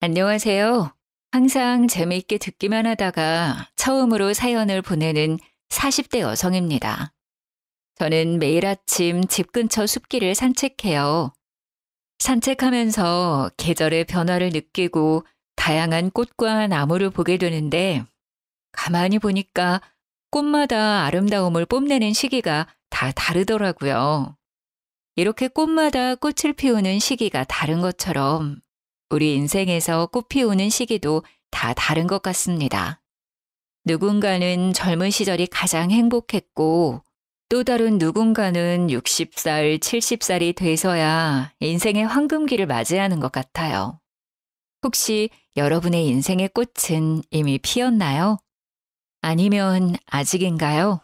안녕하세요. 항상 재미있게 듣기만 하다가 처음으로 사연을 보내는 40대 여성입니다. 저는 매일 아침 집 근처 숲길을 산책해요. 산책하면서 계절의 변화를 느끼고 다양한 꽃과 나무를 보게 되는데 가만히 보니까 꽃마다 아름다움을 뽐내는 시기가 다 다르더라고요. 이렇게 꽃마다 꽃을 피우는 시기가 다른 것처럼 우리 인생에서 꽃 피우는 시기도 다 다른 것 같습니다. 누군가는 젊은 시절이 가장 행복했고 또 다른 누군가는 60살, 70살이 돼서야 인생의 황금기를 맞이하는 것 같아요. 혹시 여러분의 인생의 꽃은 이미 피었나요? 아니면 아직인가요?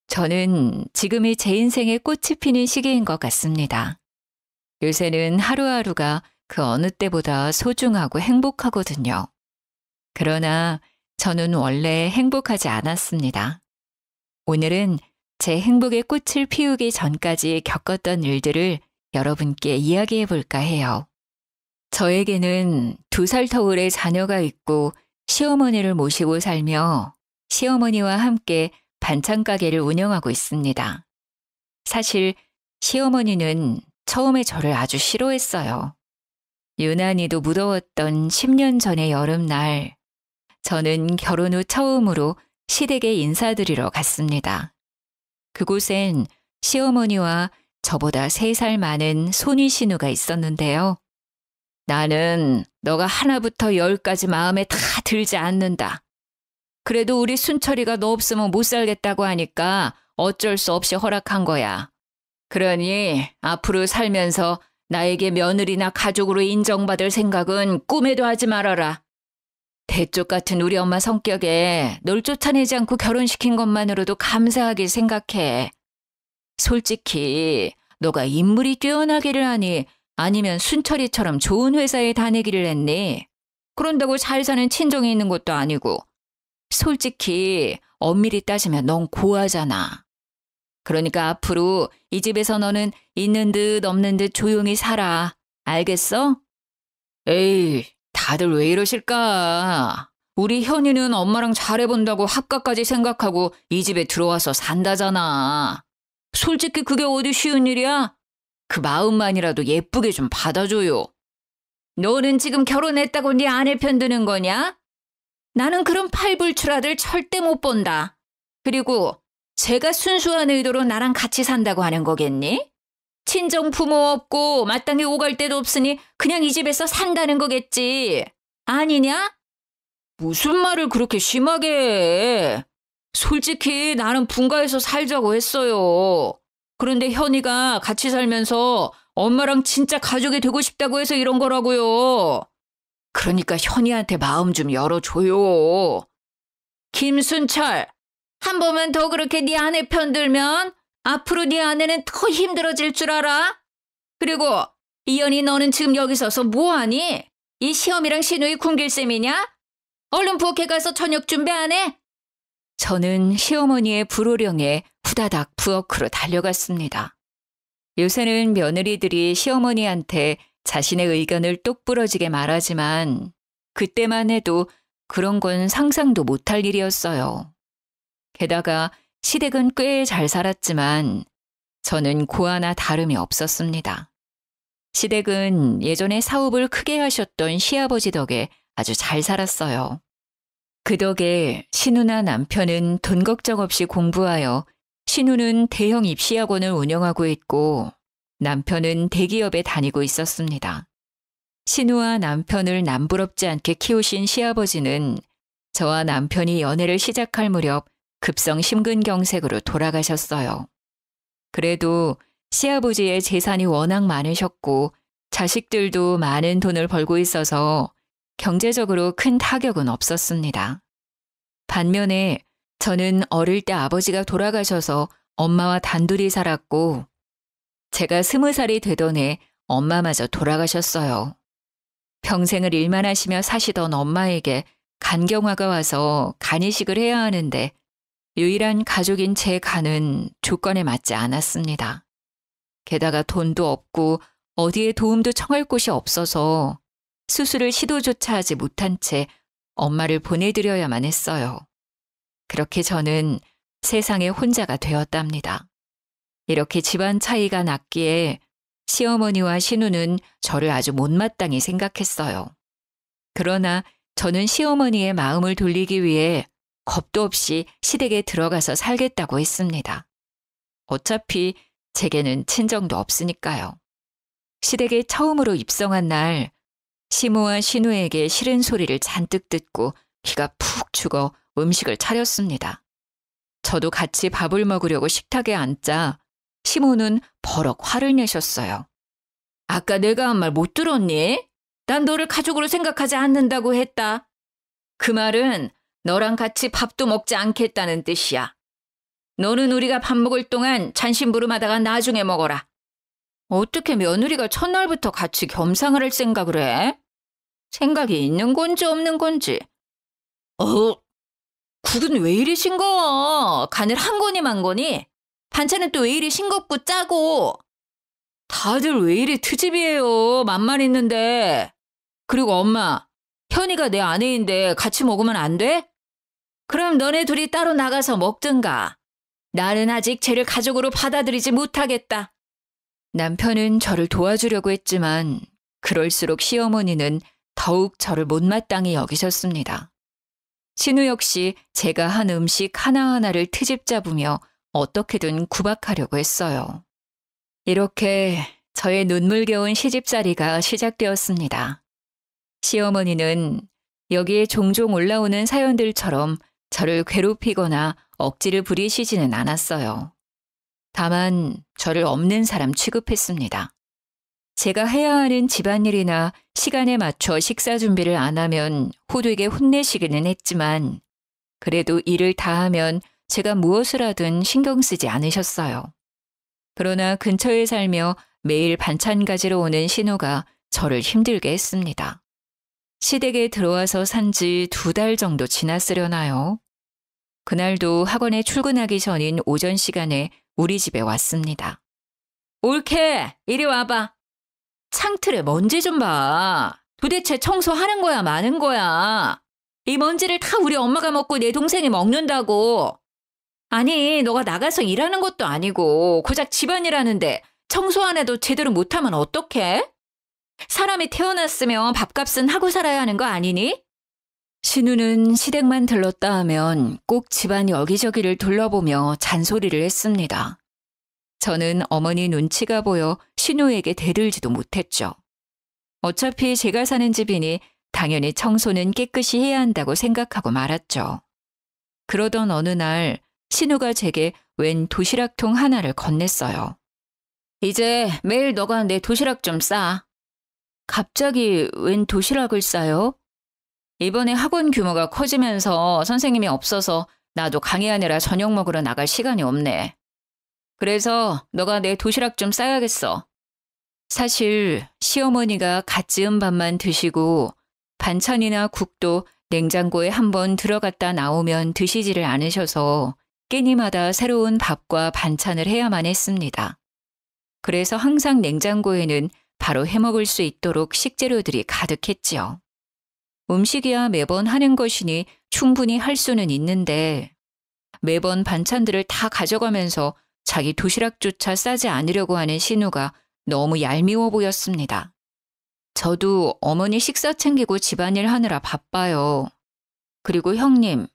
저는 지금이 제 인생의 꽃이 피는 시기인 것 같습니다. 요새는 하루하루가 그 어느 때보다 소중하고 행복하거든요. 그러나 저는 원래 행복하지 않았습니다. 오늘은 제 행복의 꽃을 피우기 전까지 겪었던 일들을 여러분께 이야기해 볼까 해요. 저에게는 2살 터울의 자녀가 있고 시어머니를 모시고 살며 시어머니와 함께 반찬 가게를 운영하고 있습니다. 사실 시어머니는 처음에 저를 아주 싫어했어요. 유난히도 무더웠던 10년 전의 여름날, 저는 결혼 후 처음으로 시댁에 인사드리러 갔습니다. 그곳엔 시어머니와 저보다 3살 많은 손위 신우가 있었는데요. 나는 너가 하나부터 10까지 마음에 다 들지 않는다. 그래도 우리 순철이가 너 없으면 못 살겠다고 하니까 어쩔 수 없이 허락한 거야. 그러니 앞으로 살면서 나에게 며느리나 가족으로 인정받을 생각은 꿈에도 하지 말아라. 대쪽 같은 우리 엄마 성격에 널 쫓아내지 않고 결혼시킨 것만으로도 감사하게 생각해. 솔직히 너가 인물이 뛰어나기를 하니 아니면 순철이처럼 좋은 회사에 다니기를 했니? 그런다고 잘 사는 친정이 있는 것도 아니고. 솔직히 엄밀히 따지면 넌 고아잖아. 그러니까 앞으로 이 집에서 너는 있는 듯 없는 듯 조용히 살아. 알겠어? 에이, 다들 왜 이러실까? 우리 현이는 엄마랑 잘해본다고 합가까지 생각하고 이 집에 들어와서 산다잖아. 솔직히 그게 어디 쉬운 일이야? 그 마음만이라도 예쁘게 좀 받아줘요. 너는 지금 결혼했다고 네 아내 편드는 거냐? 나는 그런 팔불출아들 절대 못 본다. 그리고 제가 순수한 의도로 나랑 같이 산다고 하는 거겠니? 친정 부모 없고 마땅히 오갈 데도 없으니 그냥 이 집에서 산다는 거겠지. 아니냐? 무슨 말을 그렇게 심하게 해. 솔직히 나는 분가해서 살자고 했어요. 그런데 현이가 같이 살면서 엄마랑 진짜 가족이 되고 싶다고 해서 이런 거라고요. 그러니까 현이한테 마음 좀 열어줘요. 김순철, 한 번만 더 그렇게 네 아내 편들면 앞으로 네 아내는 더 힘들어질 줄 알아? 그리고 이연이 너는 지금 여기 서서 뭐하니? 이 시험이랑 신우이 굶길 셈이냐? 얼른 부엌에 가서 저녁 준비 안 해? 저는 시어머니의 불호령에 후다닥 부엌으로 달려갔습니다. 요새는 며느리들이 시어머니한테 자신의 의견을 똑부러지게 말하지만 그때만 해도 그런 건 상상도 못할 일이었어요. 게다가 시댁은 꽤 잘 살았지만 저는 고아나 다름이 없었습니다. 시댁은 예전에 사업을 크게 하셨던 시아버지 덕에 아주 잘 살았어요. 그 덕에 신우나 남편은 돈 걱정 없이 공부하여 신우는 대형 입시학원을 운영하고 있고 남편은 대기업에 다니고 있었습니다. 신우와 남편을 남부럽지 않게 키우신 시아버지는 저와 남편이 연애를 시작할 무렵 급성 심근경색으로 돌아가셨어요. 그래도 시아버지의 재산이 워낙 많으셨고 자식들도 많은 돈을 벌고 있어서 경제적으로 큰 타격은 없었습니다. 반면에 저는 어릴 때 아버지가 돌아가셔서 엄마와 단둘이 살았고 제가 20살이 되던 해 엄마마저 돌아가셨어요. 평생을 일만 하시며 사시던 엄마에게 간경화가 와서 간이식을 해야 하는데 유일한 가족인 제 간은 조건에 맞지 않았습니다. 게다가 돈도 없고 어디에 도움도 청할 곳이 없어서 수술을 시도조차 하지 못한 채 엄마를 보내드려야만 했어요. 그렇게 저는 세상에 혼자가 되었답니다. 이렇게 집안 차이가 났기에 시어머니와 신우는 저를 아주 못마땅히 생각했어요. 그러나 저는 시어머니의 마음을 돌리기 위해 겁도 없이 시댁에 들어가서 살겠다고 했습니다. 어차피 제게는 친정도 없으니까요. 시댁에 처음으로 입성한 날 시모와 신우에게 싫은 소리를 잔뜩 듣고 기가 푹 죽어 음식을 차렸습니다. 저도 같이 밥을 먹으려고 식탁에 앉자 시모는 버럭 화를 내셨어요. 아까 내가 한 말 못 들었니? 난 너를 가족으로 생각하지 않는다고 했다. 그 말은 너랑 같이 밥도 먹지 않겠다는 뜻이야. 너는 우리가 밥 먹을 동안 잔심부름하다가 나중에 먹어라. 어떻게 며느리가 첫날부터 같이 겸상을 할 생각을 해? 생각이 있는 건지 없는 건지. 국은 왜 이리 싱거워? 간을 한 거니 만 거니? 반찬은 또 왜 이리 싱겁고 짜고? 다들 왜 이리 트집이에요? 맘만 있는데. 그리고 엄마, 현이가 내 아내인데 같이 먹으면 안 돼? 그럼 너네 둘이 따로 나가서 먹든가. 나는 아직 쟤를 가족으로 받아들이지 못하겠다. 남편은 저를 도와주려고 했지만 그럴수록 시어머니는 더욱 저를 못마땅히 여기셨습니다. 신우 역시 제가 한 음식 하나하나를 트집 잡으며 어떻게든 구박하려고 했어요. 이렇게 저의 눈물겨운 시집살이가 시작되었습니다. 시어머니는 여기에 종종 올라오는 사연들처럼 저를 괴롭히거나 억지를 부리시지는 않았어요. 다만 저를 없는 사람 취급했습니다. 제가 해야 하는 집안일이나 시간에 맞춰 식사 준비를 안 하면 호되게 혼내시기는 했지만 그래도 일을 다 하면 제가 무엇을 하든 신경 쓰지 않으셨어요. 그러나 근처에 살며 매일 반찬 가지러 오는 신우가 저를 힘들게 했습니다. 시댁에 들어와서 산 지 2달 정도 지났으려나요? 그날도 학원에 출근하기 전인 오전 시간에 우리 집에 왔습니다. 옳게 이리 와봐. 창틀에 먼지 좀 봐. 도대체 청소하는 거야 마는 거야. 이 먼지를 다 우리 엄마가 먹고 내 동생이 먹는다고. 아니 너가 나가서 일하는 것도 아니고 고작 집안일 하는데 청소 안 해도 제대로 못하면 어떡해? 사람이 태어났으면 밥값은 하고 살아야 하는 거 아니니? 신우는 시댁만 들렀다 하면 꼭 집안 여기저기를 둘러보며 잔소리를 했습니다. 저는 어머니 눈치가 보여 신우에게 대들지도 못했죠. 어차피 제가 사는 집이니 당연히 청소는 깨끗이 해야 한다고 생각하고 말았죠. 그러던 어느 날 신우가 제게 웬 도시락통 하나를 건넸어요. 이제 매일 너가 내 도시락 좀 싸. 갑자기 웬 도시락을 싸요? 이번에 학원 규모가 커지면서 선생님이 없어서 나도 강의하느라 저녁 먹으러 나갈 시간이 없네. 그래서 너가 내 도시락 좀 싸야겠어. 사실 시어머니가 갓 지은 밥만 드시고 반찬이나 국도 냉장고에 한번 들어갔다 나오면 드시지를 않으셔서 끼니마다 새로운 밥과 반찬을 해야만 했습니다. 그래서 항상 냉장고에는 바로 해먹을 수 있도록 식재료들이 가득했지요. 음식이야 매번 하는 것이니 충분히 할 수는 있는데 매번 반찬들을 다 가져가면서 자기 도시락조차 싸지 않으려고 하는 신우가 너무 얄미워 보였습니다. 저도 어머니 식사 챙기고 집안일 하느라 바빠요. 그리고 형님,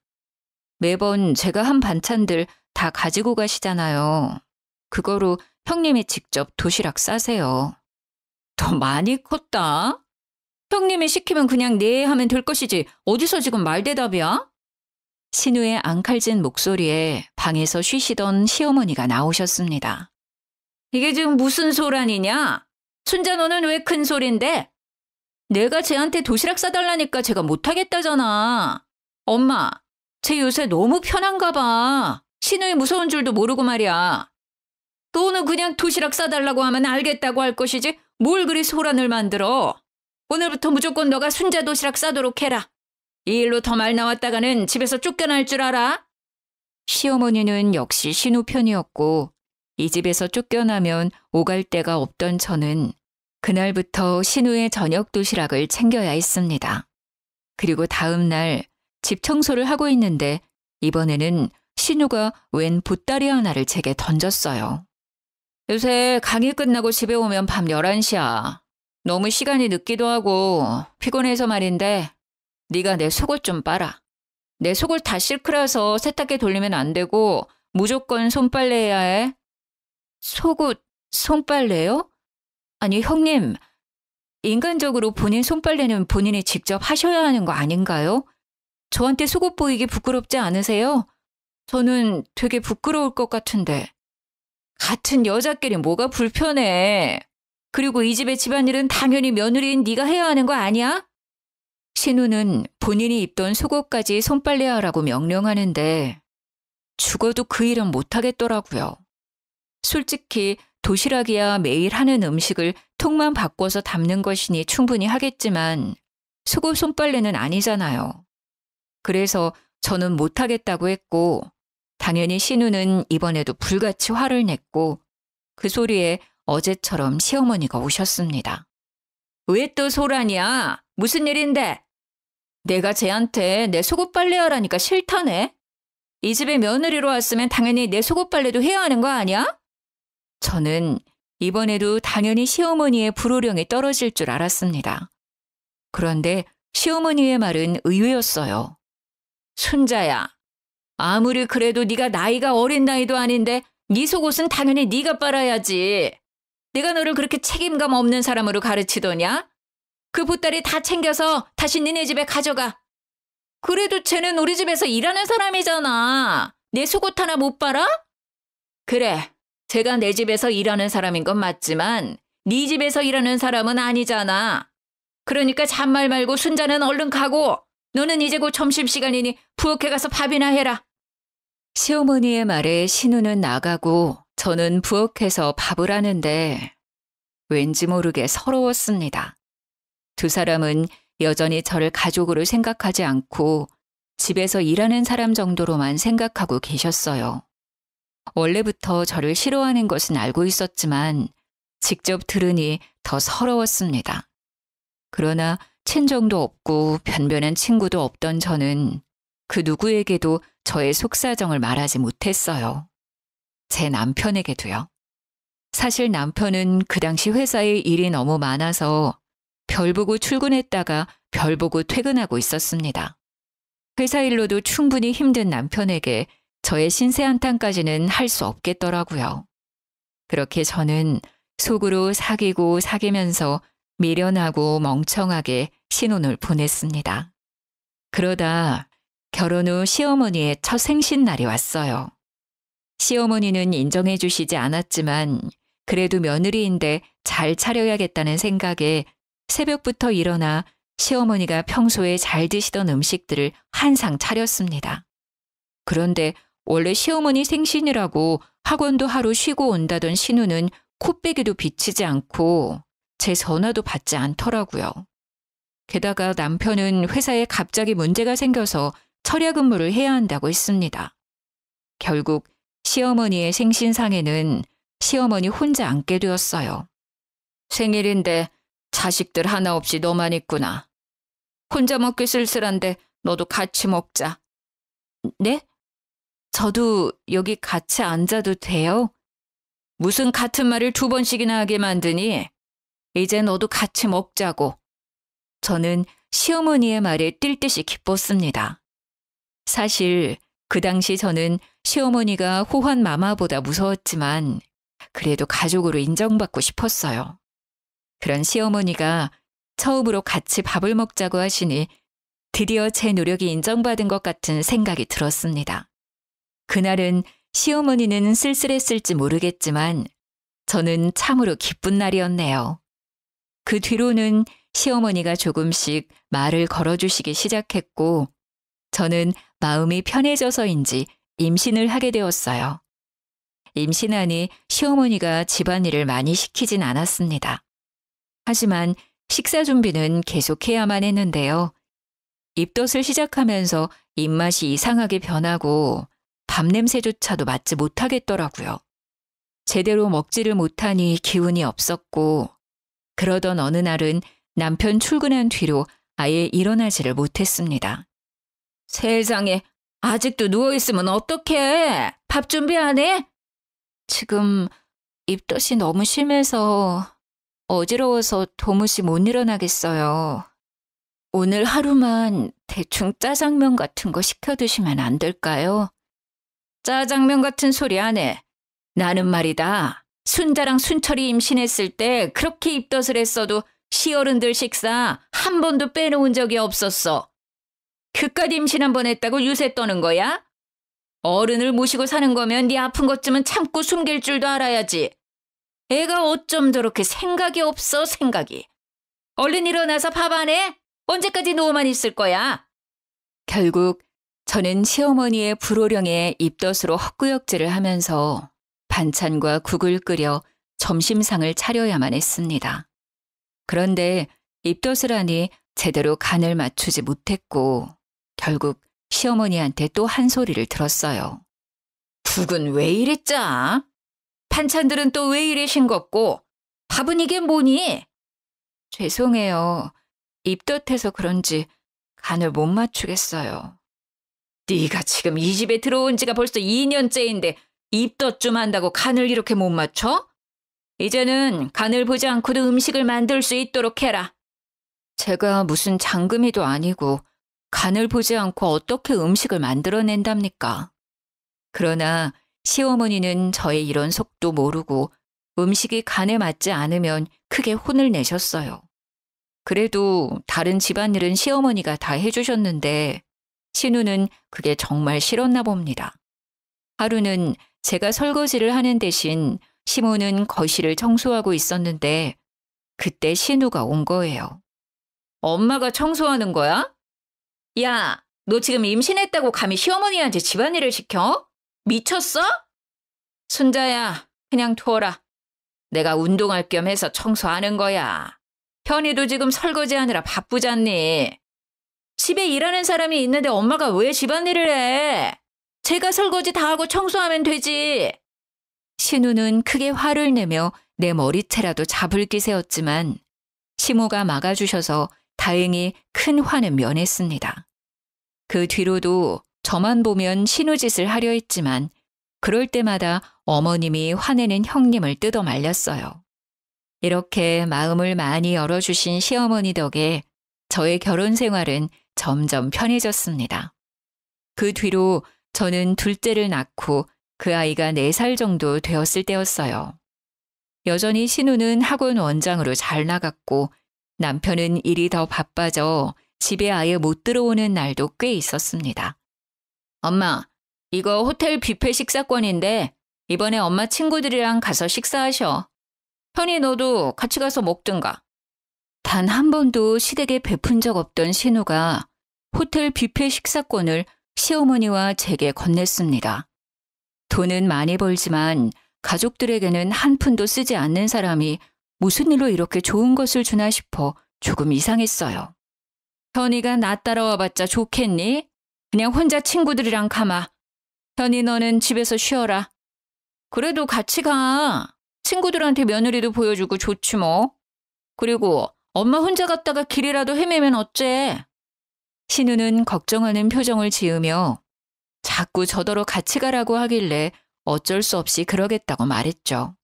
매번 제가 한 반찬들 다 가지고 가시잖아요. 그거로 형님이 직접 도시락 싸세요. 더 많이 컸다? 형님이 시키면 그냥 네 하면 될 것이지 어디서 지금 말대답이야? 신우의 앙칼진 목소리에 방에서 쉬시던 시어머니가 나오셨습니다. 이게 지금 무슨 소란이냐? 순자 너는 왜 큰 소린데? 내가 쟤한테 도시락 싸달라니까 제가 못하겠다잖아. 엄마, 쟤 요새 너무 편한가 봐. 신우의 무서운 줄도 모르고 말이야. 너는 그냥 도시락 싸달라고 하면 알겠다고 할 것이지 뭘 그리 소란을 만들어. 오늘부터 무조건 너가 순자 도시락 싸도록 해라. 이 일로 더 말 나왔다가는 집에서 쫓겨날 줄 알아? 시어머니는 역시 신우 편이었고 이 집에서 쫓겨나면 오갈 데가 없던 저는 그날부터 신우의 저녁 도시락을 챙겨야 했습니다. 그리고 다음 날 집 청소를 하고 있는데 이번에는 신우가 웬 보따리 하나를 제게 던졌어요. 요새 강의 끝나고 집에 오면 밤 11시야. 너무 시간이 늦기도 하고 피곤해서 말인데 네가 내 속옷 좀 빨아. 내 속옷 다 실크라서 세탁기에 돌리면 안 되고 무조건 손빨래해야 해. 속옷, 손빨래요? 아니 형님, 인간적으로 본인 손빨래는 본인이 직접 하셔야 하는 거 아닌가요? 저한테 속옷 보이기 부끄럽지 않으세요? 저는 되게 부끄러울 것 같은데. 같은 여자끼리 뭐가 불편해. 그리고 이 집의 집안일은 당연히 며느리인 네가 해야 하는 거 아니야? 신우는 본인이 입던 속옷까지 손빨래하라고 명령하는데 죽어도 그 일은 못하겠더라고요. 솔직히 도시락이야 매일 하는 음식을 통만 바꿔서 담는 것이니 충분히 하겠지만 속옷 손빨래는 아니잖아요. 그래서 저는 못하겠다고 했고 당연히 신우는 이번에도 불같이 화를 냈고 그 소리에 어제처럼 시어머니가 오셨습니다. 왜 또 소란이야? 무슨 일인데? 내가 쟤한테 내 속옷 빨래하라니까 싫다네. 이 집에 며느리로 왔으면 당연히 내 속옷 빨래도 해야 하는 거 아니야? 저는 이번에도 당연히 시어머니의 불호령이 떨어질 줄 알았습니다. 그런데 시어머니의 말은 의외였어요. 순자야, 아무리 그래도 네가 나이가 어린 나이도 아닌데 네 속옷은 당연히 네가 빨아야지. 내가 너를 그렇게 책임감 없는 사람으로 가르치더냐? 그 보따리 다 챙겨서 다시 니네 집에 가져가. 그래도 쟤는 우리 집에서 일하는 사람이잖아. 내 속옷 하나 못 빨아? 그래, 제가 내 집에서 일하는 사람인 건 맞지만 네 집에서 일하는 사람은 아니잖아. 그러니까 잔말 말고 순자는 얼른 가고 너는 이제 곧 점심시간이니 부엌에 가서 밥이나 해라. 시어머니의 말에 신우는 나가고 저는 부엌에서 밥을 하는데 왠지 모르게 서러웠습니다. 두 사람은 여전히 저를 가족으로 생각하지 않고 집에서 일하는 사람 정도로만 생각하고 계셨어요. 원래부터 저를 싫어하는 것은 알고 있었지만 직접 들으니 더 서러웠습니다. 그러나 친정도 없고 변변한 친구도 없던 저는 그 누구에게도 저의 속사정을 말하지 못했어요. 제 남편에게도요. 사실 남편은 그 당시 회사에 일이 너무 많아서 별 보고 출근했다가 별 보고 퇴근하고 있었습니다. 회사 일로도 충분히 힘든 남편에게 저의 신세 한탄까지는 할 수 없겠더라고요. 그렇게 저는 속으로 사귀고 사귀면서 미련하고 멍청하게 신혼을 보냈습니다. 그러다 결혼 후 시어머니의 첫 생신날이 왔어요. 시어머니는 인정해 주시지 않았지만 그래도 며느리인데 잘 차려야겠다는 생각에 새벽부터 일어나 시어머니가 평소에 잘 드시던 음식들을 한상 차렸습니다. 그런데 원래 시어머니 생신이라고 학원도 하루 쉬고 온다던 신우는 코빼기도 비치지 않고 제 전화도 받지 않더라고요. 게다가 남편은 회사에 갑자기 문제가 생겨서 철야 근무를 해야 한다고 했습니다. 결국 시어머니의 생신상에는 시어머니 혼자 앉게 되었어요. 생일인데 자식들 하나 없이 너만 있구나. 혼자 먹기 쓸쓸한데 너도 같이 먹자. 네? 저도 여기 같이 앉아도 돼요? 무슨 같은 말을 두 번씩이나 하게 만드니? 이제 너도 같이 먹자고. 저는 시어머니의 말에 뛸 듯이 기뻤습니다. 사실 그 당시 저는 시어머니가 호환 마마보다 무서웠지만 그래도 가족으로 인정받고 싶었어요. 그런 시어머니가 처음으로 같이 밥을 먹자고 하시니 드디어 제 노력이 인정받은 것 같은 생각이 들었습니다. 그날은 시어머니는 쓸쓸했을지 모르겠지만 저는 참으로 기쁜 날이었네요. 그 뒤로는 시어머니가 조금씩 말을 걸어주시기 시작했고 저는 마음이 편해져서인지 임신을 하게 되었어요. 임신하니 시어머니가 집안일을 많이 시키진 않았습니다. 하지만 식사 준비는 계속해야만 했는데요. 입덧을 시작하면서 입맛이 이상하게 변하고 밥 냄새조차도 맡지 못하겠더라고요. 제대로 먹지를 못하니 기운이 없었고 그러던 어느 날은 남편 출근한 뒤로 아예 일어나지를 못했습니다. 세상에, 아직도 누워있으면 어떡해? 밥 준비 안 해? 지금 입덧이 너무 심해서 어지러워서 도무지 못 일어나겠어요. 오늘 하루만 대충 짜장면 같은 거 시켜 드시면 안 될까요? 짜장면 같은 소리 안 해. 나는 말이다. 순자랑 순철이 임신했을 때 그렇게 입덧을 했어도 시어른들 식사 한 번도 빼놓은 적이 없었어. 그깟 임신 한 번 했다고 유세 떠는 거야? 어른을 모시고 사는 거면 네 아픈 것쯤은 참고 숨길 줄도 알아야지. 애가 어쩜 저렇게 생각이 없어, 생각이. 얼른 일어나서 밥 안 해? 언제까지 누워만 있을 거야? 결국 저는 시어머니의 불호령에 입덧으로 헛구역질을 하면서 반찬과 국을 끓여 점심상을 차려야만 했습니다. 그런데 입덧을 하니 제대로 간을 맞추지 못했고 결국 시어머니한테 또 한 소리를 들었어요. 국은 왜 이래 짜? 반찬들은 또 왜 이래 싱겁고 밥은 이게 뭐니? 죄송해요. 입덧해서 그런지 간을 못 맞추겠어요. 네가 지금 이 집에 들어온 지가 벌써 2년째인데 입덧 좀 한다고 간을 이렇게 못 맞춰? 이제는 간을 보지 않고도 음식을 만들 수 있도록 해라. 제가 무슨 장금이도 아니고 간을 보지 않고 어떻게 음식을 만들어낸답니까? 그러나 시어머니는 저의 이런 속도 모르고 음식이 간에 맞지 않으면 크게 혼을 내셨어요. 그래도 다른 집안일은 시어머니가 다 해주셨는데 신우는 그게 정말 싫었나 봅니다. 하루는 제가 설거지를 하는 대신 시모는 거실을 청소하고 있었는데 그때 신우가 온 거예요. 엄마가 청소하는 거야? 야, 너 지금 임신했다고 감히 시어머니한테 집안일을 시켜? 미쳤어? 순자야, 그냥 둬라. 내가 운동할 겸 해서 청소하는 거야. 현이도 지금 설거지하느라 바쁘잖니. 집에 일하는 사람이 있는데 엄마가 왜 집안일을 해? 제가 설거지 다 하고 청소하면 되지. 신우는 크게 화를 내며 내 머리채라도 잡을 기세였지만 시모가 막아주셔서 다행히 큰 화는 면했습니다. 그 뒤로도 저만 보면 신우짓을 하려 했지만 그럴 때마다 어머님이 화내는 형님을 뜯어 말렸어요. 이렇게 마음을 많이 열어주신 시어머니 덕에 저의 결혼 생활은 점점 편해졌습니다. 그 뒤로 저는 둘째를 낳고 그 아이가 4살 정도 되었을 때였어요. 여전히 신우는 학원 원장으로 잘 나갔고 남편은 일이 더 바빠져 집에 아예 못 들어오는 날도 꽤 있었습니다. 엄마, 이거 호텔 뷔페 식사권인데 이번에 엄마 친구들이랑 가서 식사하셔. 현이 너도 같이 가서 먹든가. 단 한 번도 시댁에 베푼 적 없던 신우가 호텔 뷔페 식사권을 시어머니와 제게 건넸습니다. 돈은 많이 벌지만 가족들에게는 한 푼도 쓰지 않는 사람이 무슨 일로 이렇게 좋은 것을 주나 싶어 조금 이상했어요. 현이가 나 따라와봤자 좋겠니? 그냥 혼자 친구들이랑 가마. 현이 너는 집에서 쉬어라. 그래도 같이 가. 친구들한테 며느리도 보여주고 좋지 뭐. 그리고 엄마 혼자 갔다가 길이라도 헤매면 어째? 신우는 걱정하는 표정을 지으며 자꾸 저더러 같이 가라고 하길래 어쩔 수 없이 그러겠다고 말했죠.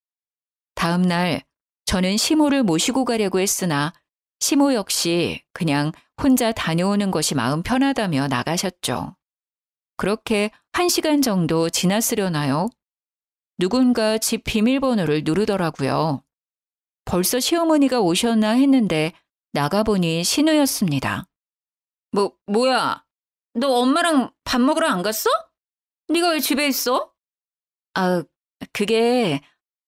다음 날 저는 시모를 모시고 가려고 했으나 시모 역시 그냥 혼자 다녀오는 것이 마음 편하다며 나가셨죠. 그렇게 1시간 정도 지났으려나요? 누군가 집 비밀번호를 누르더라고요. 벌써 시어머니가 오셨나 했는데 나가보니 신우였습니다. 뭐야? 너 엄마랑 밥 먹으러 안 갔어? 네가 왜 집에 있어? 아, 그게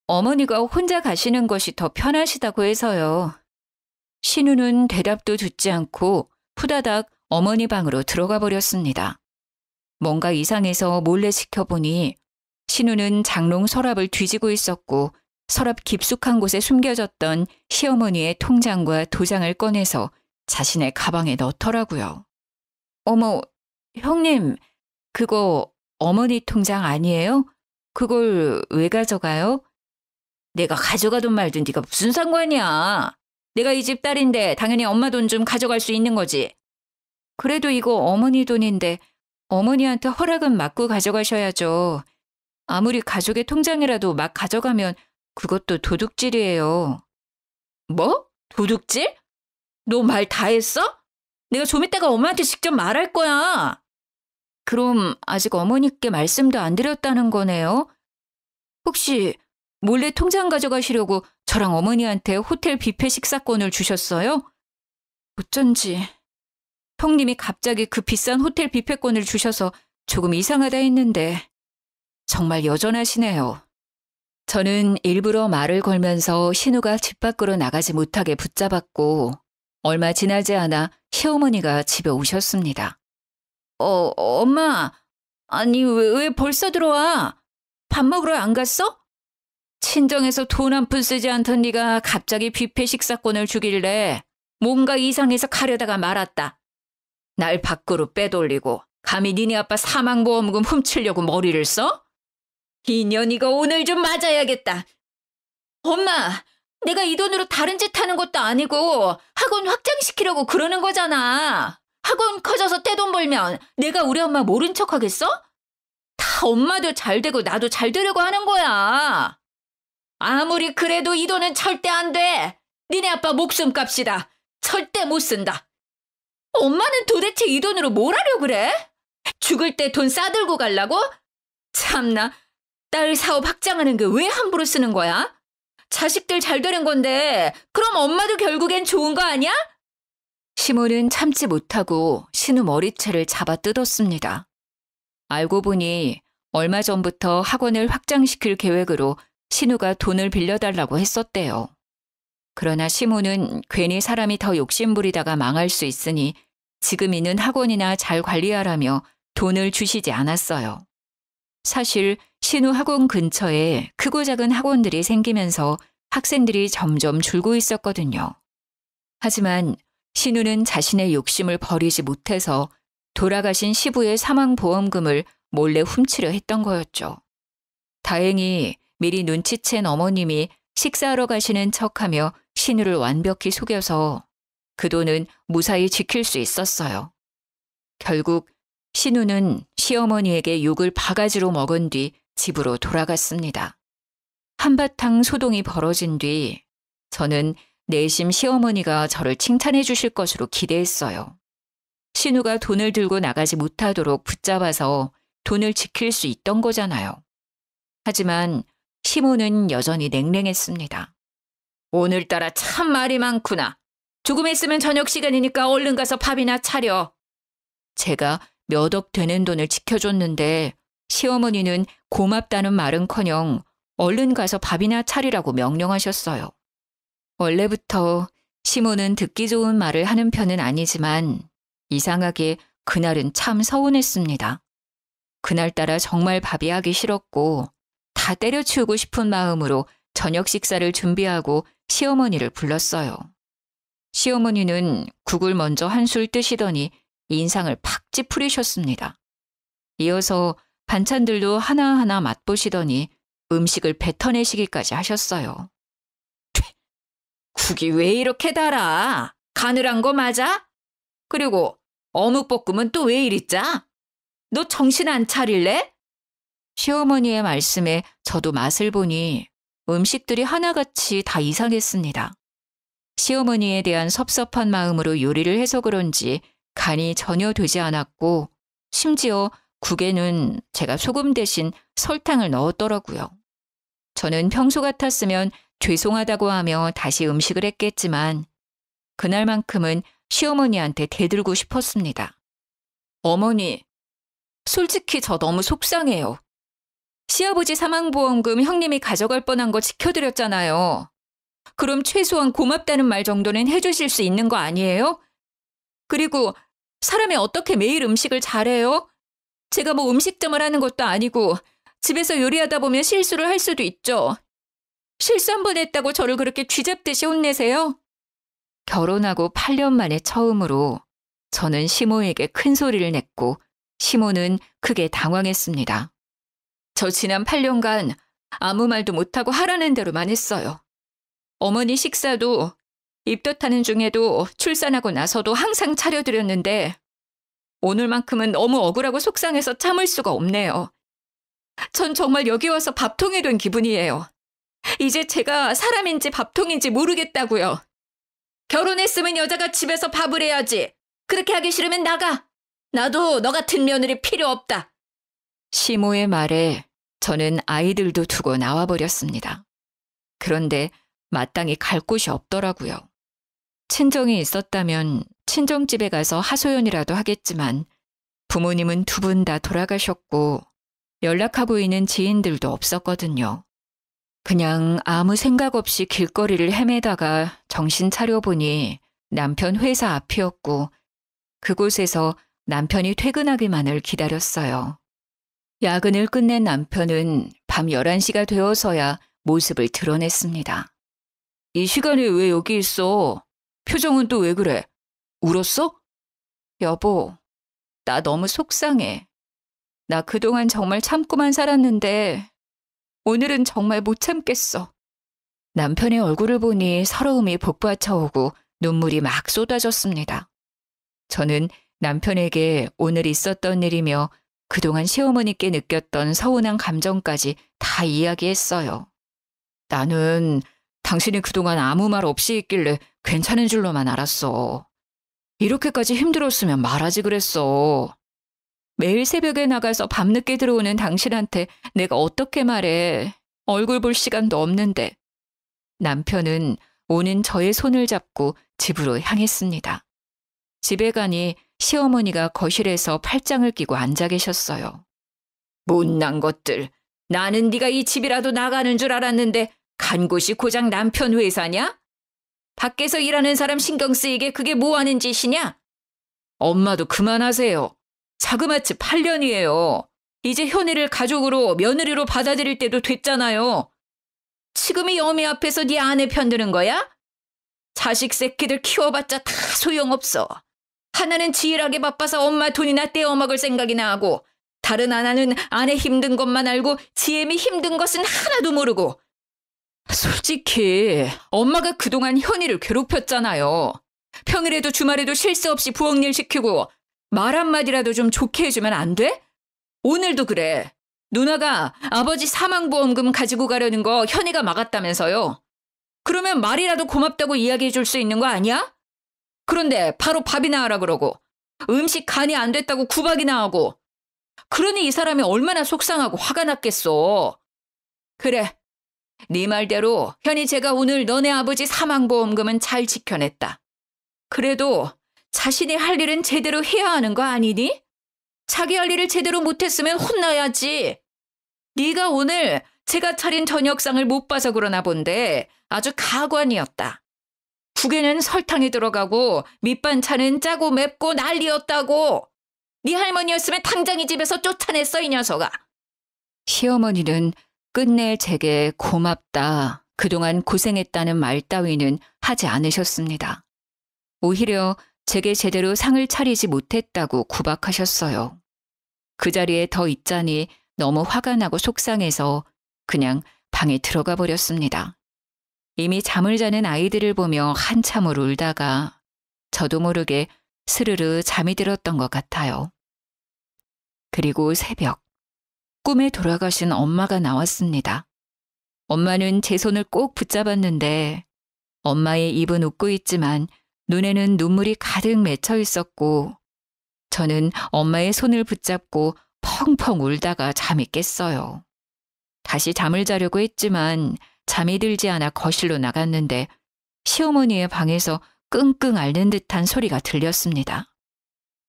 어머니가 혼자 가시는 것이 더 편하시다고 해서요. 신우는 대답도 듣지 않고 후다닥 어머니 방으로 들어가 버렸습니다. 뭔가 이상해서 몰래 지켜보니 신우는 장롱 서랍을 뒤지고 있었고 서랍 깊숙한 곳에 숨겨졌던 시어머니의 통장과 도장을 꺼내서 자신의 가방에 넣더라고요. 어머, 형님, 그거 어머니 통장 아니에요? 그걸 왜 가져가요? 내가 가져가든 말든 네가 무슨 상관이야. 내가 이 집 딸인데 당연히 엄마 돈 좀 가져갈 수 있는 거지. 그래도 이거 어머니 돈인데 어머니한테 허락은 받고 가져가셔야죠. 아무리 가족의 통장이라도 막 가져가면 그것도 도둑질이에요. 뭐? 도둑질? 너 말 다 했어? 내가 좀 이따가 엄마한테 직접 말할 거야. 그럼 아직 어머니께 말씀도 안 드렸다는 거네요? 혹시 몰래 통장 가져가시려고 저랑 어머니한테 호텔 뷔페 식사권을 주셨어요? 어쩐지 형님이 갑자기 그 비싼 호텔 뷔페권을 주셔서 조금 이상하다 했는데 정말 여전하시네요. 저는 일부러 말을 걸면서 신우가 집 밖으로 나가지 못하게 붙잡았고 얼마 지나지 않아 시어머니가 집에 오셨습니다. 엄마, 아니 왜 벌써 들어와? 밥 먹으러 안 갔어? 친정에서 돈 한 푼 쓰지 않던 네가 갑자기 뷔페 식사권을 주길래 뭔가 이상해서 가려다가 말았다. 날 밖으로 빼돌리고 감히 니네 아빠 사망보험금 훔치려고 머리를 써? 이년이가 오늘 좀 맞아야겠다. 엄마, 내가 이 돈으로 다른 짓 하는 것도 아니고 학원 확장시키려고 그러는 거잖아. 학원 커져서 떼돈 벌면 내가 우리 엄마 모른 척 하겠어? 다 엄마도 잘 되고 나도 잘 되려고 하는 거야. 아무리 그래도 이 돈은 절대 안 돼. 니네 아빠 목숨값이다. 절대 못 쓴다. 엄마는 도대체 이 돈으로 뭘 하려고 그래? 죽을 때 돈 싸들고 가려고? 참나, 딸 사업 확장하는 게 왜 함부로 쓰는 거야? 자식들 잘 되는 건데 그럼 엄마도 결국엔 좋은 거 아니야? 시모는 참지 못하고 신우 머리채를 잡아 뜯었습니다. 알고 보니 얼마 전부터 학원을 확장시킬 계획으로 신우가 돈을 빌려달라고 했었대요. 그러나 시모는 괜히 사람이 더 욕심부리다가 망할 수 있으니 지금 있는 학원이나 잘 관리하라며 돈을 주시지 않았어요. 사실 신우 학원 근처에 크고 작은 학원들이 생기면서 학생들이 점점 줄고 있었거든요. 하지만 신우는 자신의 욕심을 버리지 못해서 돌아가신 시부의 사망보험금을 몰래 훔치려 했던 거였죠. 다행히 미리 눈치챈 어머님이 식사하러 가시는 척하며 신우를 완벽히 속여서 그 돈은 무사히 지킬 수 있었어요. 결국 신우는 시어머니에게 욕을 바가지로 먹은 뒤 집으로 돌아갔습니다. 한바탕 소동이 벌어진 뒤 저는 내심 시어머니가 저를 칭찬해 주실 것으로 기대했어요. 신우가 돈을 들고 나가지 못하도록 붙잡아서 돈을 지킬 수 있던 거잖아요. 하지만 시모는 여전히 냉랭했습니다. 오늘따라 참 말이 많구나. 조금 있으면 저녁 시간이니까 얼른 가서 밥이나 차려. 제가 몇 억 되는 돈을 지켜줬는데 시어머니는 고맙다는 말은커녕 얼른 가서 밥이나 차리라고 명령하셨어요. 원래부터 시모는 듣기 좋은 말을 하는 편은 아니지만 이상하게 그날은 참 서운했습니다. 그날따라 정말 밥이 하기 싫었고 다 때려치우고 싶은 마음으로 저녁 식사를 준비하고 시어머니를 불렀어요. 시어머니는 국을 먼저 한술 뜨시더니 인상을 팍 찌푸리셨습니다. 이어서 반찬들도 하나하나 맛보시더니 음식을 뱉어내시기까지 하셨어요. 국이 왜 이렇게 달아? 가늘한 거 맞아? 그리고 어묵볶음은 또 왜 이리 짜? 너 정신 안 차릴래? 시어머니의 말씀에 저도 맛을 보니 음식들이 하나같이 다 이상했습니다. 시어머니에 대한 섭섭한 마음으로 요리를 해서 그런지 간이 전혀 되지 않았고 심지어 국에는 제가 소금 대신 설탕을 넣었더라고요. 저는 평소 같았으면 죄송하다고 하며 다시 음식을 했겠지만 그날만큼은 시어머니한테 대들고 싶었습니다. 어머니, 솔직히 저 너무 속상해요. 시아버지 사망보험금 형님이 가져갈 뻔한 거 지켜드렸잖아요. 그럼 최소한 고맙다는 말 정도는 해주실 수 있는 거 아니에요? 그리고 사람이 어떻게 매일 음식을 잘해요? 제가 뭐 음식점을 하는 것도 아니고 집에서 요리하다 보면 실수를 할 수도 있죠. 실수 한 번 했다고 저를 그렇게 쥐잡듯이 혼내세요? 결혼하고 8년 만에 처음으로 저는 시모에게 큰 소리를 냈고 시모는 크게 당황했습니다. 저 지난 8년간 아무 말도 못하고 하라는 대로만 했어요. 어머니 식사도 입덧하는 중에도 출산하고 나서도 항상 차려드렸는데 오늘만큼은 너무 억울하고 속상해서 참을 수가 없네요. 전 정말 여기 와서 밥통이 된 기분이에요. 이제 제가 사람인지 밥통인지 모르겠다고요. 결혼했으면 여자가 집에서 밥을 해야지. 그렇게 하기 싫으면 나가. 나도 너 같은 며느리 필요 없다. 시모의 말에 저는 아이들도 두고 나와버렸습니다. 그런데 마땅히 갈 곳이 없더라고요. 친정이 있었다면 친정집에 가서 하소연이라도 하겠지만 부모님은 두 분 다 돌아가셨고 연락하고 있는 지인들도 없었거든요. 그냥 아무 생각 없이 길거리를 헤매다가 정신 차려보니 남편 회사 앞이었고 그곳에서 남편이 퇴근하기만을 기다렸어요. 야근을 끝낸 남편은 밤 11시가 되어서야 모습을 드러냈습니다. 이 시간에 왜 여기 있어? 표정은 또 왜 그래? 울었어? 여보, 나 너무 속상해. 나 그동안 정말 참고만 살았는데 오늘은 정말 못 참겠어. 남편의 얼굴을 보니 서러움이 복받쳐오고 눈물이 막 쏟아졌습니다. 저는 남편에게 오늘 있었던 일이며 그동안 시어머니께 느꼈던 서운한 감정까지 다 이야기했어요. 나는 당신이 그동안 아무 말 없이 있길래 괜찮은 줄로만 알았어. 이렇게까지 힘들었으면 말하지 그랬어. 매일 새벽에 나가서 밤늦게 들어오는 당신한테 내가 어떻게 말해. 얼굴 볼 시간도 없는데. 남편은 오는 저의 손을 잡고 집으로 향했습니다. 집에 가니 시어머니가 거실에서 팔짱을 끼고 앉아 계셨어요. 못난 것들. 나는 네가 이 집이라도 나가는 줄 알았는데 간 곳이 고작 남편 회사냐? 밖에서 일하는 사람 신경 쓰이게 그게 뭐 하는 짓이냐? 엄마도 그만하세요. 자그마치 8년이에요. 이제 현이를 가족으로 며느리로 받아들일 때도 됐잖아요. 지금이 여미 앞에서 네 아내 편드는 거야? 자식 새끼들 키워봤자 다 소용없어. 하나는 지일하게 바빠서 엄마 돈이나 떼어먹을 생각이나 하고 다른 하나는 아내 힘든 것만 알고 지엠이 힘든 것은 하나도 모르고. 솔직히 엄마가 그동안 현이를 괴롭혔잖아요. 평일에도 주말에도 쉴 새 없이 부엌일 시키고 말 한마디라도 좀 좋게 해주면 안 돼? 오늘도 그래. 누나가 아버지 사망보험금 가지고 가려는 거 현이가 막았다면서요. 그러면 말이라도 고맙다고 이야기해 줄 수 있는 거 아니야? 그런데 바로 밥이나 하라 그러고 음식 간이 안 됐다고 구박이나 하고. 그러니 이 사람이 얼마나 속상하고 화가 났겠어. 그래. 네 말대로 현이 제가 오늘 너네 아버지 사망보험금은 잘 지켜냈다. 그래도 자신이 할 일은 제대로 해야 하는 거 아니니? 자기 할 일을 제대로 못했으면 혼나야지. 네가 오늘 제가 차린 저녁상을 못 봐서 그러나 본데 아주 가관이었다. 국에는 설탕이 들어가고 밑반찬은 짜고 맵고 난리였다고. 네 할머니였으면 당장 이 집에서 쫓아냈어, 이 녀석아. 시어머니는 끝내 제게 고맙다, 그동안 고생했다는 말 따위는 하지 않으셨습니다. 오히려 제게 제대로 상을 차리지 못했다고 구박하셨어요. 그 자리에 더 있자니 너무 화가 나고 속상해서 그냥 방에 들어가 버렸습니다. 이미 잠을 자는 아이들을 보며 한참을 울다가 저도 모르게 스르르 잠이 들었던 것 같아요. 그리고 새벽, 꿈에 돌아가신 엄마가 나왔습니다. 엄마는 제 손을 꼭 붙잡았는데 엄마의 입은 웃고 있지만 눈에는 눈물이 가득 맺혀 있었고 저는 엄마의 손을 붙잡고 펑펑 울다가 잠이 깼어요. 다시 잠을 자려고 했지만 잠이 들지 않아 거실로 나갔는데 시어머니의 방에서 끙끙 앓는 듯한 소리가 들렸습니다.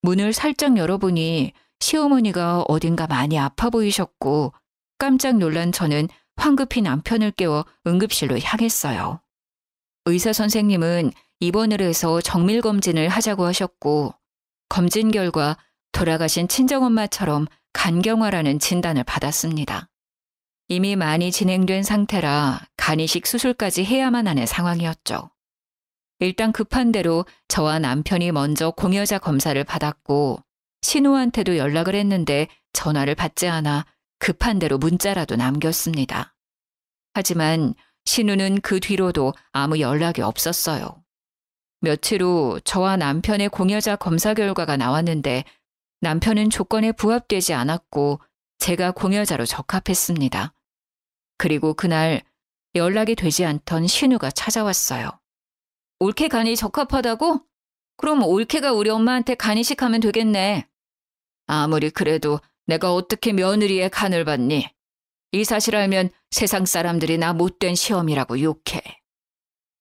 문을 살짝 열어보니 시어머니가 어딘가 많이 아파 보이셨고 깜짝 놀란 저는 황급히 남편을 깨워 응급실로 향했어요. 의사 선생님은 입원을 해서 정밀검진을 하자고 하셨고 검진 결과 돌아가신 친정엄마처럼 간경화라는 진단을 받았습니다. 이미 많이 진행된 상태라 간이식 수술까지 해야만 하는 상황이었죠. 일단 급한 대로 저와 남편이 먼저 공여자 검사를 받았고 신우한테도 연락을 했는데 전화를 받지 않아 급한 대로 문자라도 남겼습니다. 하지만 신우는 그 뒤로도 아무 연락이 없었어요. 며칠 후 저와 남편의 공여자 검사 결과가 나왔는데 남편은 조건에 부합되지 않았고 제가 공여자로 적합했습니다. 그리고 그날 연락이 되지 않던 신우가 찾아왔어요. 올케 간이 적합하다고? 그럼 올케가 우리 엄마한테 간 이식하면 되겠네. 아무리 그래도 내가 어떻게 며느리의 간을 받니? 이 사실 알면 세상 사람들이 나 못된 시험이라고 욕해.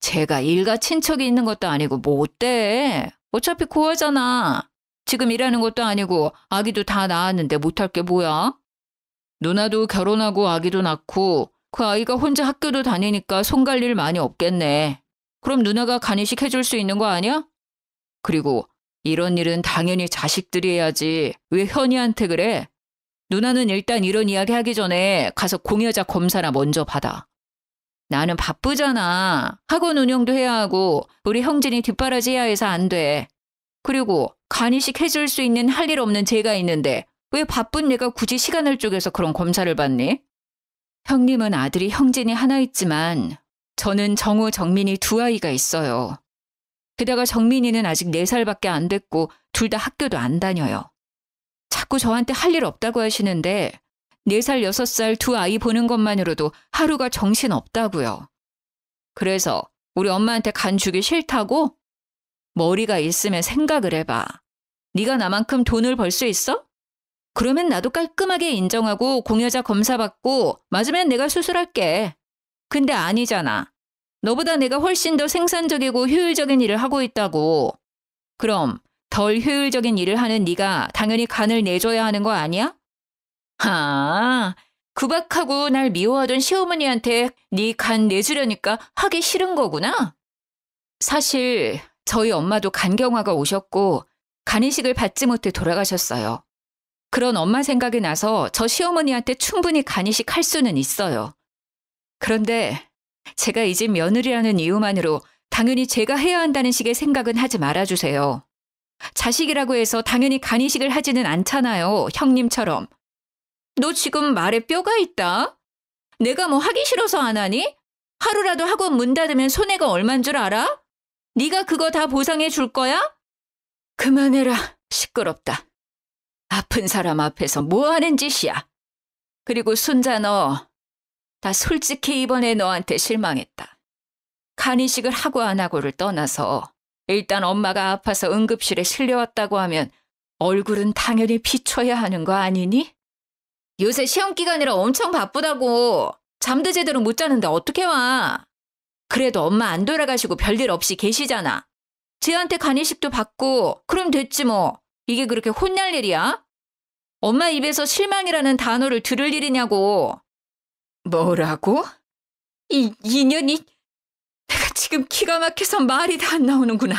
제가 일가 친척이 있는 것도 아니고 뭐 어때? 어차피 고아잖아. 지금 일하는 것도 아니고 아기도 다 낳았는데 못할 게 뭐야? 누나도 결혼하고 아기도 낳고 그 아이가 혼자 학교도 다니니까 손 갈 일 많이 없겠네. 그럼 누나가 간이식 해줄 수 있는 거 아니야? 그리고 이런 일은 당연히 자식들이 해야지. 왜 현이한테 그래? 누나는 일단 이런 이야기 하기 전에 가서 공여자 검사나 먼저 받아. 나는 바쁘잖아. 학원 운영도 해야 하고 우리 형진이 뒷바라지 해야 해서 안 돼. 그리고 간이식 해줄 수 있는 할 일 없는 제가 있는데 왜 바쁜 내가 굳이 시간을 쪼개서 그런 검사를 받니? 형님은 아들이 형진이 하나 있지만 저는 정우, 정민이 두 아이가 있어요. 게다가 정민이는 아직 4살밖에 안 됐고 둘 다 학교도 안 다녀요. 자꾸 저한테 할 일 없다고 하시는데 4살, 6살 두 아이 보는 것만으로도 하루가 정신없다고요. 그래서 우리 엄마한테 간 주기 싫다고? 머리가 있으면 생각을 해봐. 네가 나만큼 돈을 벌 수 있어? 그러면 나도 깔끔하게 인정하고 공여자 검사 받고 맞으면 내가 수술할게. 근데 아니잖아. 너보다 내가 훨씬 더 생산적이고 효율적인 일을 하고 있다고. 그럼 덜 효율적인 일을 하는 네가 당연히 간을 내줘야 하는 거 아니야? 구박하고 날 미워하던 시어머니한테 네 간 내주려니까 하기 싫은 거구나. 사실 저희 엄마도 간경화가 오셨고 간이식을 받지 못해 돌아가셨어요. 그런 엄마 생각이 나서 저 시어머니한테 충분히 간이식 할 수는 있어요. 그런데 제가 이 집 며느리라는 이유만으로 당연히 제가 해야 한다는 식의 생각은 하지 말아주세요. 자식이라고 해서 당연히 간이식을 하지는 않잖아요. 형님처럼. 너 지금 말에 뼈가 있다? 내가 뭐 하기 싫어서 안 하니? 하루라도 학원 문 닫으면 손해가 얼만 줄 알아? 네가 그거 다 보상해 줄 거야? 그만해라. 시끄럽다. 아픈 사람 앞에서 뭐 하는 짓이야? 그리고 순자 너, 나 솔직히 이번에 너한테 실망했다. 간이식을 하고 안 하고를 떠나서 일단 엄마가 아파서 응급실에 실려왔다고 하면 얼굴은 당연히 비춰야 하는 거 아니니? 요새 시험 기간이라 엄청 바쁘다고. 잠도 제대로 못 자는데 어떻게 와? 그래도 엄마 안 돌아가시고 별일 없이 계시잖아. 쟤한테 간이식도 받고 그럼 됐지 뭐. 이게 그렇게 혼날 일이야? 엄마 입에서 실망이라는 단어를 들을 일이냐고. 뭐라고? 이 인연이... 내가 지금 기가 막혀서 말이 다 안 나오는구나.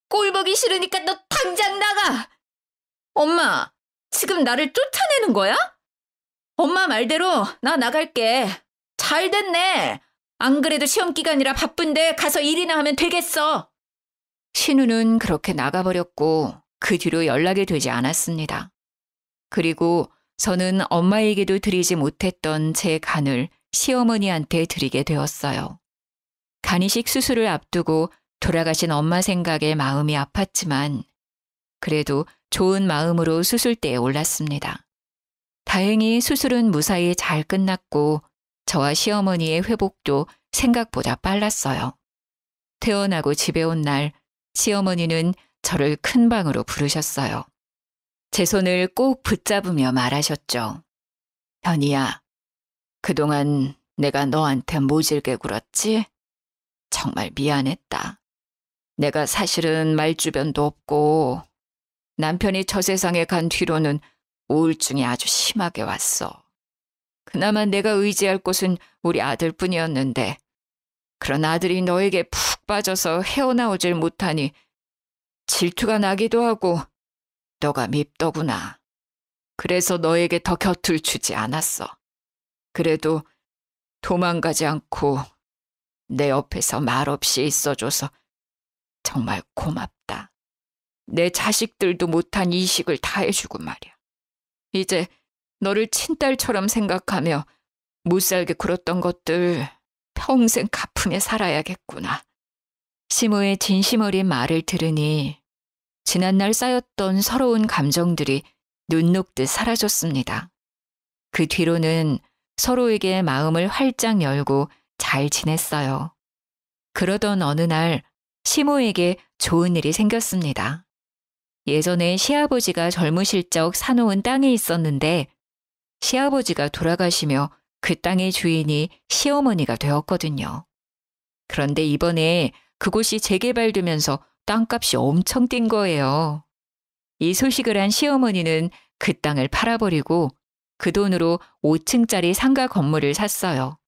꼴 보기 싫으니까 너 당장 나가. 엄마, 지금 나를 쫓아내는 거야? 엄마 말대로 나 나갈게. 잘 됐네. 안 그래도 시험 기간이라 바쁜데 가서 일이나 하면 되겠어. 신우는 그렇게 나가버렸고 그 뒤로 연락이 되지 않았습니다. 그리고 저는 엄마에게도 드리지 못했던 제 간을 시어머니한테 드리게 되었어요. 간이식 수술을 앞두고 돌아가신 엄마 생각에 마음이 아팠지만 그래도 좋은 마음으로 수술대에 올랐습니다. 다행히 수술은 무사히 잘 끝났고 저와 시어머니의 회복도 생각보다 빨랐어요. 퇴원하고 집에 온 날 시어머니는 저를 큰 방으로 부르셨어요. 제 손을 꼭 붙잡으며 말하셨죠. 현이야, 그동안 내가 너한테 모질게 굴었지? 정말 미안했다. 내가 사실은 말주변도 없고 남편이 저 세상에 간 뒤로는 우울증이 아주 심하게 왔어. 그나마 내가 의지할 곳은 우리 아들뿐이었는데 그런 아들이 너에게 푹 빠져서 헤어나오질 못하니 질투가 나기도 하고 너가 밉더구나. 그래서 너에게 더 곁을 주지 않았어. 그래도 도망가지 않고 내 옆에서 말없이 있어줘서 정말 고맙다. 내 자식들도 못한 이식을 다 해주고 말이야. 이제 너를 친딸처럼 생각하며 못살게 굴었던 것들 평생 갚으며 살아야겠구나. 시모의 진심 어린 말을 들으니 지난날 쌓였던 서러운 감정들이 눈 녹듯 사라졌습니다. 그 뒤로는 서로에게 마음을 활짝 열고 잘 지냈어요. 그러던 어느 날 시모에게 좋은 일이 생겼습니다. 예전에 시아버지가 젊으실 적 사놓은 땅이 있었는데 시아버지가 돌아가시며 그 땅의 주인이 시어머니가 되었거든요. 그런데 이번에 그곳이 재개발되면서 땅값이 엄청 뛴 거예요. 이 소식을 한 시어머니는 그 땅을 팔아버리고 그 돈으로 5층짜리 상가 건물을 샀어요.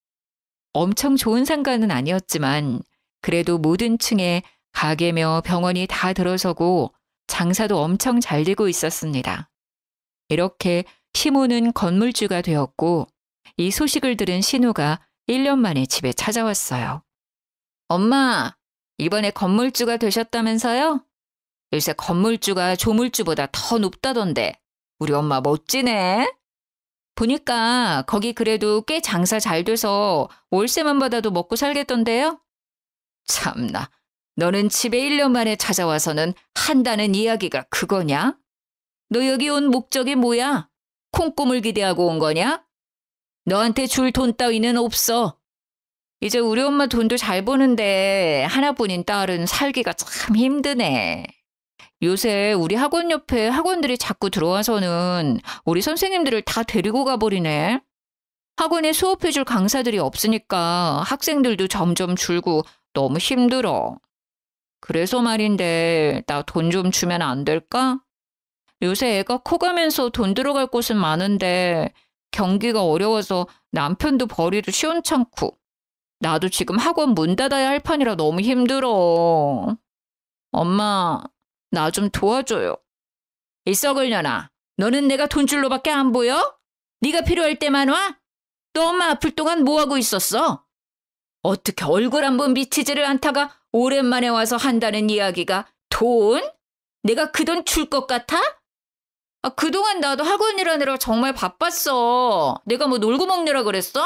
엄청 좋은 상가는 아니었지만 그래도 모든 층에 가게며 병원이 다 들어서고 장사도 엄청 잘 되고 있었습니다. 이렇게 시모는 건물주가 되었고 이 소식을 들은 신우가 1년 만에 집에 찾아왔어요. 엄마, 이번에 건물주가 되셨다면서요? 요새 건물주가 조물주보다 더 높다던데 우리 엄마 멋지네. 보니까 거기 그래도 꽤 장사 잘 돼서 월세만 받아도 먹고 살겠던데요? 참나, 너는 집에 1년 만에 찾아와서는 한다는 이야기가 그거냐? 너 여기 온 목적이 뭐야? 콩고물 기대하고 온 거냐? 너한테 줄 돈 따위는 없어. 이제 우리 엄마 돈도 잘 버는데 하나뿐인 딸은 살기가 참 힘드네. 요새 우리 학원 옆에 학원들이 자꾸 들어와서는 우리 선생님들을 다 데리고 가버리네. 학원에 수업해줄 강사들이 없으니까 학생들도 점점 줄고 너무 힘들어. 그래서 말인데 나 돈 좀 주면 안 될까? 요새 애가 커가면서 돈 들어갈 곳은 많은데 경기가 어려워서 남편도 버리도 시원찮고 나도 지금 학원 문 닫아야 할 판이라 너무 힘들어. 엄마, 나 좀 도와줘요. 이 썩을 년아, 너는 내가 돈줄로밖에 안 보여? 네가 필요할 때만 와? 너 엄마 아플 동안 뭐하고 있었어? 어떻게 얼굴 한번 비치지를 않다가 오랜만에 와서 한다는 이야기가 돈? 내가 그 돈 줄 것 같아? 그동안 나도 학원 일하느라 정말 바빴어. 내가 뭐 놀고 먹느라 그랬어?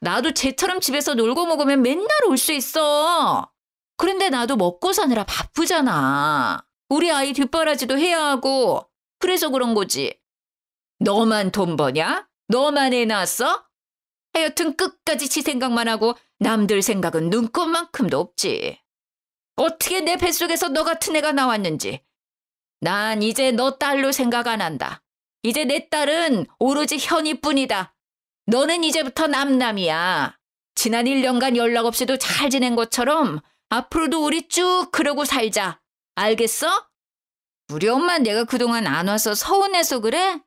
나도 쟤처럼 집에서 놀고 먹으면 맨날 올 수 있어. 그런데 나도 먹고 사느라 바쁘잖아. 우리 아이 뒷바라지도 해야 하고 그래서 그런 거지. 너만 돈 버냐? 너만 애 낳았어? 하여튼 끝까지 지 생각만 하고 남들 생각은 눈꼽만큼도 없지. 어떻게 내 뱃속에서 너 같은 애가 나왔는지. 난 이제 너 딸로 생각 안 한다. 이제 내 딸은 오로지 현이뿐이다. 너는 이제부터 남남이야. 지난 1년간 연락 없이도 잘 지낸 것처럼 앞으로도 우리 쭉 그러고 살자. 알겠어? 우리 엄마 내가 그동안 안 와서 서운해서 그래?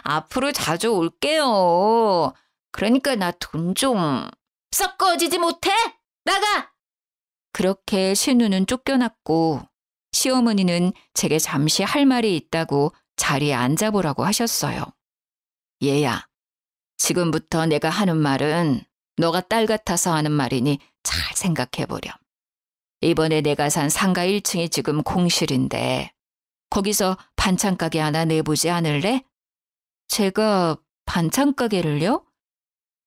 앞으로 자주 올게요. 그러니까 나 돈 좀. 썩 꺼지지 못해? 나가! 그렇게 신우는 쫓겨났고 시어머니는 제게 잠시 할 말이 있다고 자리에 앉아보라고 하셨어요. 얘야, 지금부터 내가 하는 말은 너가 딸 같아서 하는 말이니 잘 생각해보렴. 이번에 내가 산 상가 1층이 지금 공실인데 거기서 반찬 가게 하나 내보지 않을래? 제가 반찬 가게를요?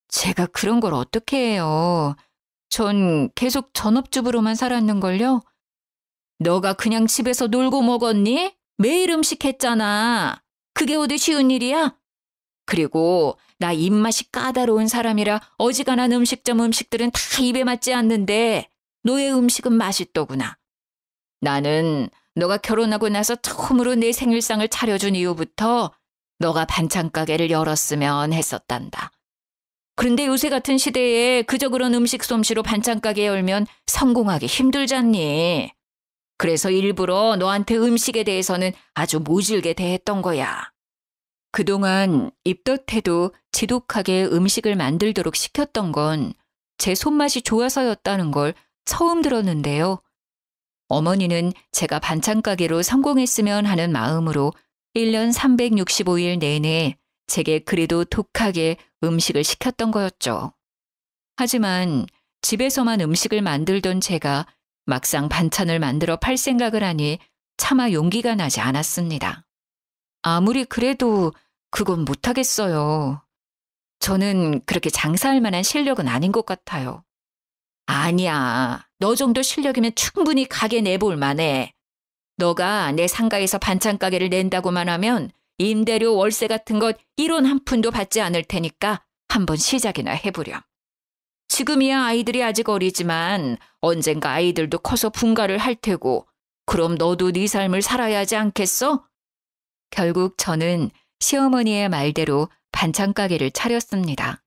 제가 그런 걸 어떻게 해요? 전 계속 전업주부로만 살았는걸요? 너가 그냥 집에서 놀고 먹었니? 매일 음식 했잖아. 그게 어디 쉬운 일이야? 그리고 나 입맛이 까다로운 사람이라 어지간한 음식점 음식들은 다 입에 맞지 않는데 너의 음식은 맛있더구나. 나는 너가 결혼하고 나서 처음으로 내 생일상을 차려준 이후부터 너가 반찬 가게를 열었으면 했었단다. 그런데 요새 같은 시대에 그저 그런 음식 솜씨로 반찬 가게 열면 성공하기 힘들잖니. 그래서 일부러 너한테 음식에 대해서는 아주 모질게 대했던 거야. 그동안 입덧해도 지독하게 음식을 만들도록 시켰던 건 제 손맛이 좋아서였다는 걸 처음 들었는데요. 어머니는 제가 반찬 가게로 성공했으면 하는 마음으로 1년 365일 내내 제게 그래도 독하게 음식을 시켰던 거였죠. 하지만 집에서만 음식을 만들던 제가 막상 반찬을 만들어 팔 생각을 하니 차마 용기가 나지 않았습니다. 아무리 그래도 그건 못하겠어요. 저는 그렇게 장사할 만한 실력은 아닌 것 같아요. 아니야. 너 정도 실력이면 충분히 가게 내볼 만해. 너가 내 상가에서 반찬 가게를 낸다고만 하면 임대료 월세 같은 것 1원 한 푼도 받지 않을 테니까 한번 시작이나 해보렴. 지금이야 아이들이 아직 어리지만 언젠가 아이들도 커서 분가를 할 테고 그럼 너도 네 삶을 살아야 하지 않겠어? 결국 저는 시어머니의 말대로 반찬 가게를 차렸습니다.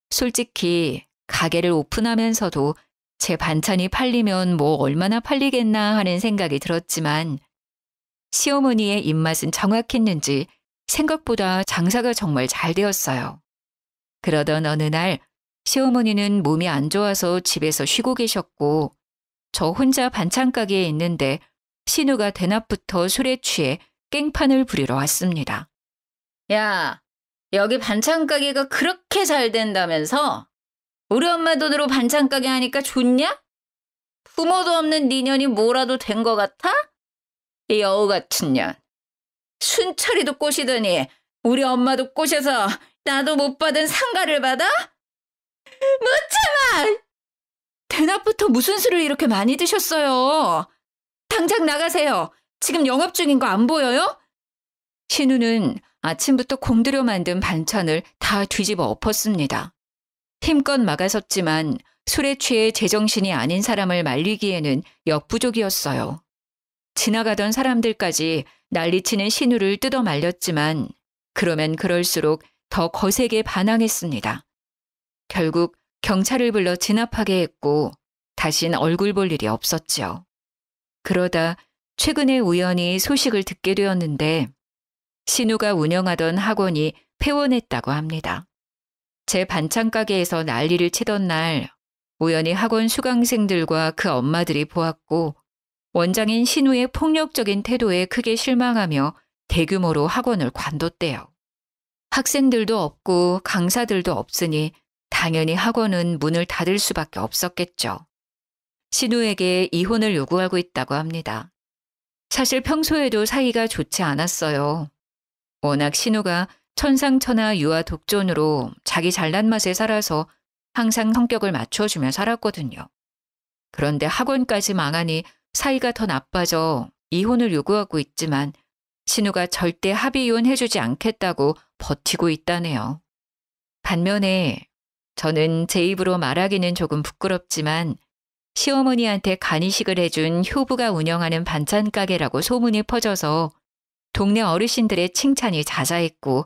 솔직히 가게를 오픈하면서도 제 반찬이 팔리면 뭐 얼마나 팔리겠나 하는 생각이 들었지만 시어머니의 입맛은 정확했는지 생각보다 장사가 정말 잘 되었어요. 그러던 어느 날 시어머니는 몸이 안 좋아서 집에서 쉬고 계셨고 저 혼자 반찬 가게에 있는데 신우가 대낮부터 술에 취해 깽판을 부리러 왔습니다. 야, 여기 반찬 가게가 그렇게 잘 된다면서? 우리 엄마 돈으로 반찬 가게 하니까 좋냐? 부모도 없는 네 년이 뭐라도 된 것 같아? 이 여우 같은 년. 순철이도 꼬시더니 우리 엄마도 꼬셔서 나도 못 받은 상가를 받아? 못 참아! 대낮부터 무슨 술을 이렇게 많이 드셨어요? 당장 나가세요. 지금 영업 중인 거 안 보여요? 신우는 아침부터 공들여 만든 반찬을 다 뒤집어 엎었습니다. 힘껏 막아섰지만 술에 취해 제정신이 아닌 사람을 말리기에는 역부족이었어요. 지나가던 사람들까지 난리치는 신우를 뜯어 말렸지만 그러면 그럴수록 더 거세게 반항했습니다. 결국 경찰을 불러 진압하게 했고 다신 얼굴 볼 일이 없었지요. 그러다 최근에 우연히 소식을 듣게 되었는데 신우가 운영하던 학원이 폐원했다고 합니다. 제 반찬 가게에서 난리를 치던 날 우연히 학원 수강생들과 그 엄마들이 보았고 원장인 신우의 폭력적인 태도에 크게 실망하며 대규모로 학원을 관뒀대요. 학생들도 없고 강사들도 없으니 당연히 학원은 문을 닫을 수밖에 없었겠죠. 신우에게 이혼을 요구하고 있다고 합니다. 사실 평소에도 사이가 좋지 않았어요. 워낙 신우가 천상천하 유아 독존으로 자기 잘난 맛에 살아서 항상 성격을 맞춰주며 살았거든요. 그런데 학원까지 망하니 사이가 더 나빠져 이혼을 요구하고 있지만 신우가 절대 합의 이혼해주지 않겠다고 버티고 있다네요. 반면에 저는 제 입으로 말하기는 조금 부끄럽지만 시어머니한테 간이식을 해준 효부가 운영하는 반찬 가게라고 소문이 퍼져서 동네 어르신들의 칭찬이 자자했고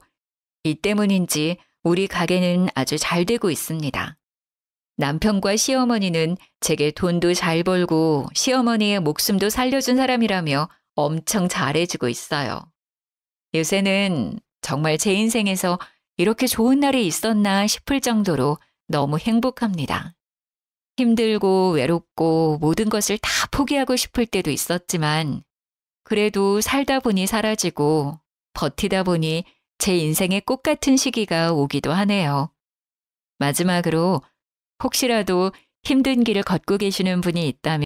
이 때문인지 우리 가게는 아주 잘 되고 있습니다. 남편과 시어머니는 제게 돈도 잘 벌고 시어머니의 목숨도 살려준 사람이라며 엄청 잘해주고 있어요. 요새는 정말 제 인생에서 이렇게 좋은 날이 있었나 싶을 정도로 너무 행복합니다. 힘들고 외롭고 모든 것을 다 포기하고 싶을 때도 있었지만 그래도 살다 보니 사라지고 버티다 보니 제 인생의 꽃 같은 시기가 오기도 하네요. 마지막으로 혹시라도 힘든 길을 걷고 계시는 분이 있다면